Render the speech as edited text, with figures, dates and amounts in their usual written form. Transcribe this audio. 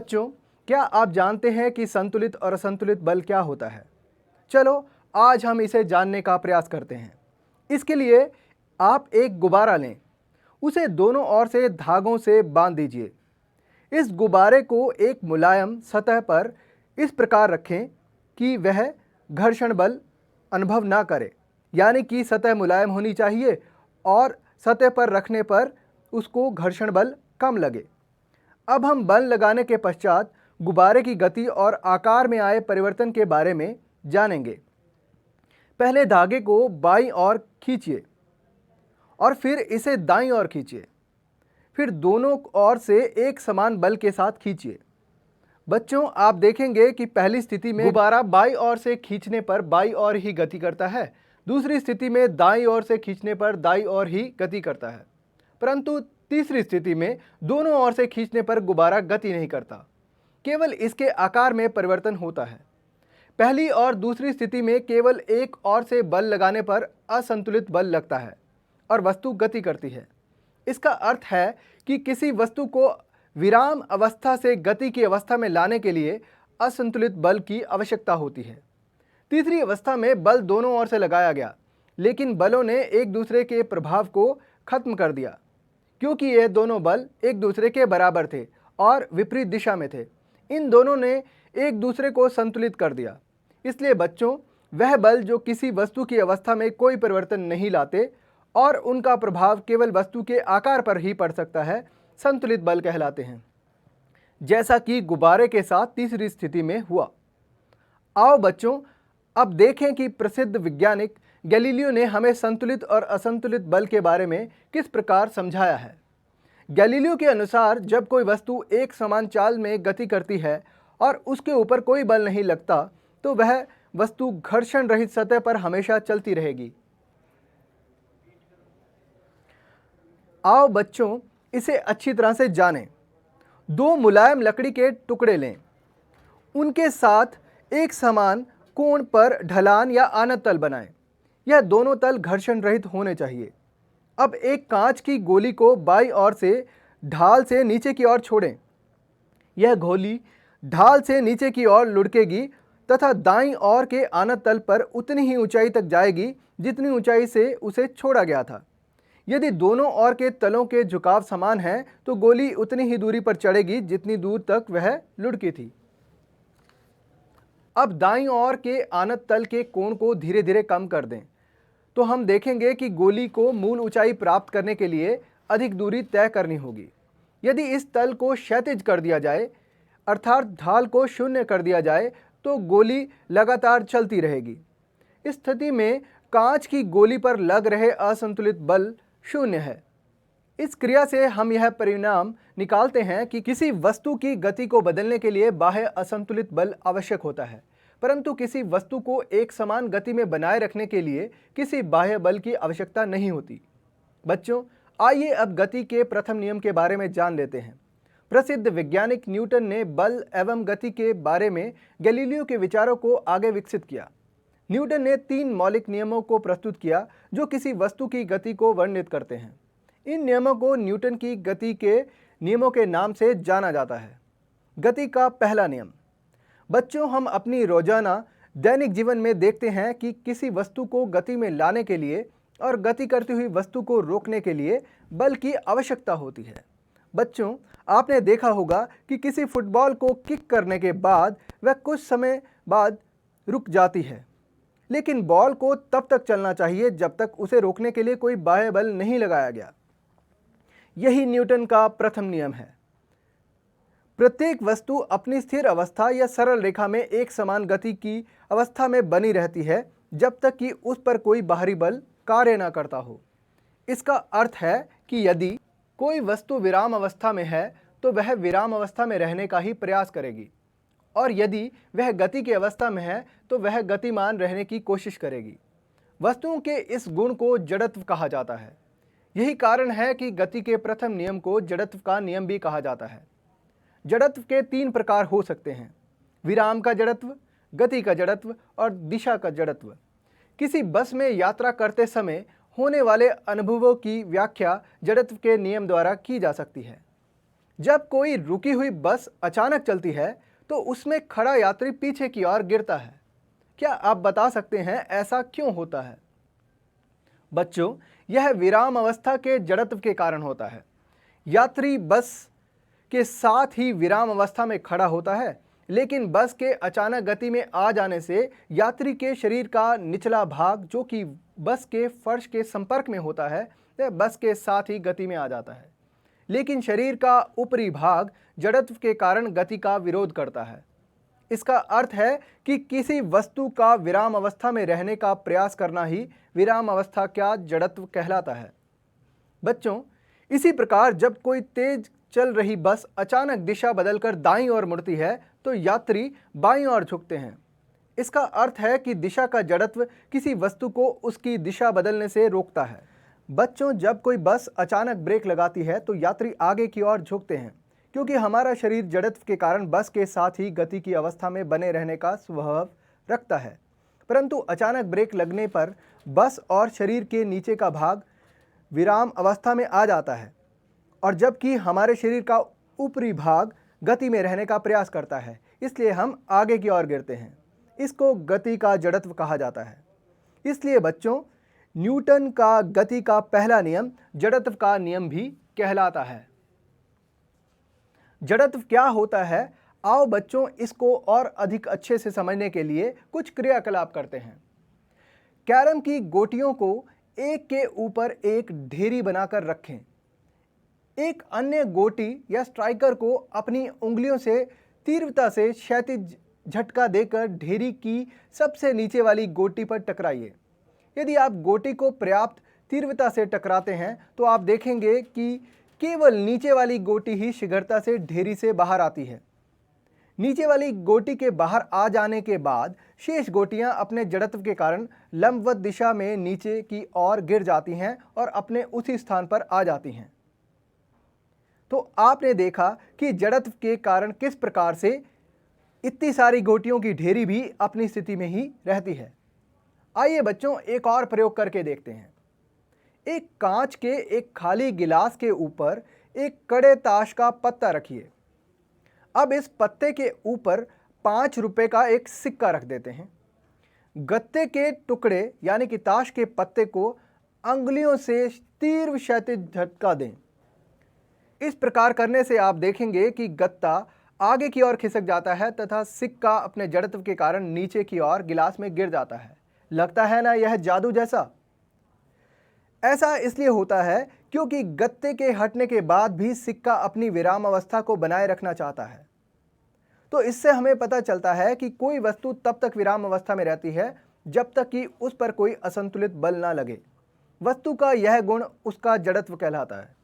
बच्चों, क्या आप जानते हैं कि संतुलित और असंतुलित बल क्या होता है? चलो, आज हम इसे जानने का प्रयास करते हैं। इसके लिए आप एक गुब्बारा लें, उसे दोनों ओर से धागों से बांध दीजिए। इस गुब्बारे को एक मुलायम सतह पर इस प्रकार रखें कि वह घर्षण बल अनुभव ना करे, यानी कि सतह मुलायम होनी चाहिए और सतह पर रखने पर उसको घर्षण बल कम लगे। अब हम बल लगाने के पश्चात गुब्बारे की गति और आकार में आए परिवर्तन के बारे में जानेंगे। पहले धागे को बाईं ओर खींचिए और फिर इसे दाईं ओर खींचिए। फिर दोनों ओर से एक समान बल के साथ खींचिए। बच्चों, आप देखेंगे कि पहली स्थिति में गुब्बारा बाईं ओर से खींचने पर बाईं ओर ही गति करता है, दूसरी स्थिति में दाईं ओर से खींचने पर दाईं ओर ही गति करता है, परंतु तीसरी स्थिति में दोनों ओर से खींचने पर गुब्बारा गति नहीं करता, केवल इसके आकार में परिवर्तन होता है। पहली और दूसरी स्थिति में केवल एक ओर से बल लगाने पर असंतुलित बल लगता है और वस्तु गति करती है। इसका अर्थ है कि किसी वस्तु को विराम अवस्था से गति की अवस्था में लाने के लिए असंतुलित बल की आवश्यकता होती है। तीसरी अवस्था में बल दोनों ओर से लगाया गया, लेकिन बलों ने एक दूसरे के प्रभाव को खत्म कर दिया, क्योंकि ये दोनों बल एक दूसरे के बराबर थे और विपरीत दिशा में थे। इन दोनों ने एक दूसरे को संतुलित कर दिया। इसलिए बच्चों, वह बल जो किसी वस्तु की अवस्था में कोई परिवर्तन नहीं लाते और उनका प्रभाव केवल वस्तु के आकार पर ही पड़ सकता है, संतुलित बल कहलाते हैं, जैसा कि गुब्बारे के साथ तीसरी स्थिति में हुआ। आओ बच्चों, अब देखें कि प्रसिद्ध वैज्ञानिक गैलीलियो ने हमें संतुलित और असंतुलित बल के बारे में किस प्रकार समझाया है। गैलीलियो के अनुसार जब कोई वस्तु एक समान चाल में गति करती है और उसके ऊपर कोई बल नहीं लगता, तो वह वस्तु घर्षण रहित सतह पर हमेशा चलती रहेगी। आओ बच्चों, इसे अच्छी तरह से जानें। दो मुलायम लकड़ी के टुकड़े लें, उनके साथ एक समान कोण पर ढलान या आनत तल बनाएं। यह दोनों तल घर्षण रहित होने चाहिए। अब एक कांच की गोली को बाईं ओर से ढाल से नीचे की ओर छोड़ें। यह गोली ढाल से नीचे की ओर लुढ़केगी तथा दाईं ओर के आनत तल पर उतनी ही ऊंचाई तक जाएगी जितनी ऊंचाई से उसे छोड़ा गया था। यदि दोनों ओर के तलों के झुकाव समान हैं, तो गोली उतनी ही दूरी पर चढ़ेगी जितनी दूर तक वह लुढ़की थी। अब दाईं ओर के आनत तल के कोण को धीरे धीरे कम कर दें, तो हम देखेंगे कि गोली को मूल ऊंचाई प्राप्त करने के लिए अधिक दूरी तय करनी होगी। यदि इस तल को क्षैतिज कर दिया जाए, अर्थात ढाल को शून्य कर दिया जाए, तो गोली लगातार चलती रहेगी। इस स्थिति में कांच की गोली पर लग रहे असंतुलित बल शून्य है। इस क्रिया से हम यह परिणाम निकालते हैं कि किसी वस्तु की गति को बदलने के लिए बाह्य असंतुलित बल आवश्यक होता है, परंतु किसी वस्तु को एक समान गति में बनाए रखने के लिए किसी बाह्य बल की आवश्यकता नहीं होती। बच्चों, आइए अब गति के प्रथम नियम के बारे में जान लेते हैं। प्रसिद्ध वैज्ञानिक न्यूटन ने बल एवं गति के बारे में गैलीलियो के विचारों को आगे विकसित किया। न्यूटन ने 3 मौलिक नियमों को प्रस्तुत किया जो किसी वस्तु की गति को वर्णित करते हैं। इन नियमों को न्यूटन की गति के नियमों के नाम से जाना जाता है। गति का पहला नियम। बच्चों, हम अपनी रोजाना दैनिक जीवन में देखते हैं कि किसी वस्तु को गति में लाने के लिए और गति करती हुई वस्तु को रोकने के लिए बल की आवश्यकता होती है। बच्चों, आपने देखा होगा कि किसी फुटबॉल को किक करने के बाद वह कुछ समय बाद रुक जाती है, लेकिन बॉल को तब तक चलना चाहिए जब तक उसे रोकने के लिए कोई बाह्य बल नहीं लगाया गया। यही न्यूटन का प्रथम नियम है। प्रत्येक वस्तु अपनी स्थिर अवस्था या सरल रेखा में एक समान गति की अवस्था में बनी रहती है जब तक कि उस पर कोई बाहरी बल कार्य न करता हो। इसका अर्थ है कि यदि कोई वस्तु विराम अवस्था में है तो वह विराम अवस्था में रहने का ही प्रयास करेगी, और यदि वह गति की अवस्था में है तो वह गतिमान रहने की कोशिश करेगी। वस्तुओं के इस गुण को जड़त्व कहा जाता है। यही कारण है कि गति के प्रथम नियम को जड़त्व का नियम भी कहा जाता है। जड़त्व के 3 प्रकार हो सकते हैं: विराम का जड़त्व, गति का जड़त्व और दिशा का जड़त्व। किसी बस में यात्रा करते समय होने वाले अनुभवों की व्याख्या जड़त्व के नियम द्वारा की जा सकती है। जब कोई रुकी हुई बस अचानक चलती है तो उसमें खड़ा यात्री पीछे की ओर गिरता है। क्या आप बता सकते हैं ऐसा क्यों होता है? बच्चों, यह विराम अवस्था के जड़त्व के कारण होता है। यात्री बस के साथ ही विराम अवस्था में खड़ा होता है, लेकिन बस के अचानक गति में आ जाने से यात्री के शरीर का निचला भाग, जो कि बस के फर्श के संपर्क में होता है, वह बस के साथ ही गति में आ जाता है। लेकिन शरीर का ऊपरी भाग जड़त्व के कारण गति का विरोध करता है। इसका अर्थ है कि किसी वस्तु का विराम अवस्था में रहने का प्रयास करना ही विराम अवस्था का जड़त्व कहलाता है। बच्चों, इसी प्रकार जब कोई तेज चल रही बस अचानक दिशा बदलकर दाईं ओर मुड़ती है तो यात्री बाईं ओर झुकते हैं। इसका अर्थ है कि दिशा का जड़त्व किसी वस्तु को उसकी दिशा बदलने से रोकता है। बच्चों, जब कोई बस अचानक ब्रेक लगाती है तो यात्री आगे की ओर झुकते हैं, क्योंकि हमारा शरीर जड़त्व के कारण बस के साथ ही गति की अवस्था में बने रहने का स्वभाव रखता है। परंतु अचानक ब्रेक लगने पर बस और शरीर के नीचे का भाग विराम अवस्था में आ जाता है, और जबकि हमारे शरीर का ऊपरी भाग गति में रहने का प्रयास करता है, इसलिए हम आगे की ओर गिरते हैं। इसको गति का जड़त्व कहा जाता है। इसलिए बच्चों, न्यूटन का गति का पहला नियम जड़त्व का नियम भी कहलाता है। जड़त्व क्या होता है? आओ बच्चों, इसको और अधिक अच्छे से समझने के लिए कुछ क्रियाकलाप करते हैं। कैरम की गोटियों को एक के ऊपर एक ढेरी बनाकर रखें। एक अन्य गोटी या स्ट्राइकर को अपनी उंगलियों से तीव्रता से क्षैतिज झटका देकर ढेरी की सबसे नीचे वाली गोटी पर टकराइए। यदि आप गोटी को पर्याप्त तीव्रता से टकराते हैं तो आप देखेंगे कि केवल नीचे वाली गोटी ही शीघ्रता से ढेरी से बाहर आती है। नीचे वाली गोटी के बाहर आ जाने के बाद शेष गोटियां अपने जड़त्व के कारण लंबवत दिशा में नीचे की ओर गिर जाती हैं और अपने उसी स्थान पर आ जाती हैं। तो आपने देखा कि जड़त्व के कारण किस प्रकार से इतनी सारी गोटियों की ढेरी भी अपनी स्थिति में ही रहती है। आइए बच्चों, एक और प्रयोग करके देखते हैं। एक कांच के एक खाली गिलास के ऊपर एक कड़े ताश का पत्ता रखिए। अब इस पत्ते के ऊपर 5 रुपए का एक सिक्का रख देते हैं। गत्ते के टुकड़े यानी कि ताश के पत्ते को अंगुलियों से तीव्र क्षैतिज झटका दें। इस प्रकार करने से आप देखेंगे कि गत्ता आगे की ओर खिसक जाता है तथा सिक्का अपने जड़त्व के कारण नीचे की ओर गिलास में गिर जाता है। लगता है ना यह जादू जैसा? ऐसा इसलिए होता है क्योंकि गत्ते के हटने के बाद भी सिक्का अपनी विराम अवस्था को बनाए रखना चाहता है। तो इससे हमें पता चलता है कि कोई वस्तु तब तक विराम अवस्था में रहती है जब तक कि उस पर कोई असंतुलित बल ना लगे। वस्तु का यह गुण उसका जड़त्व कहलाता है।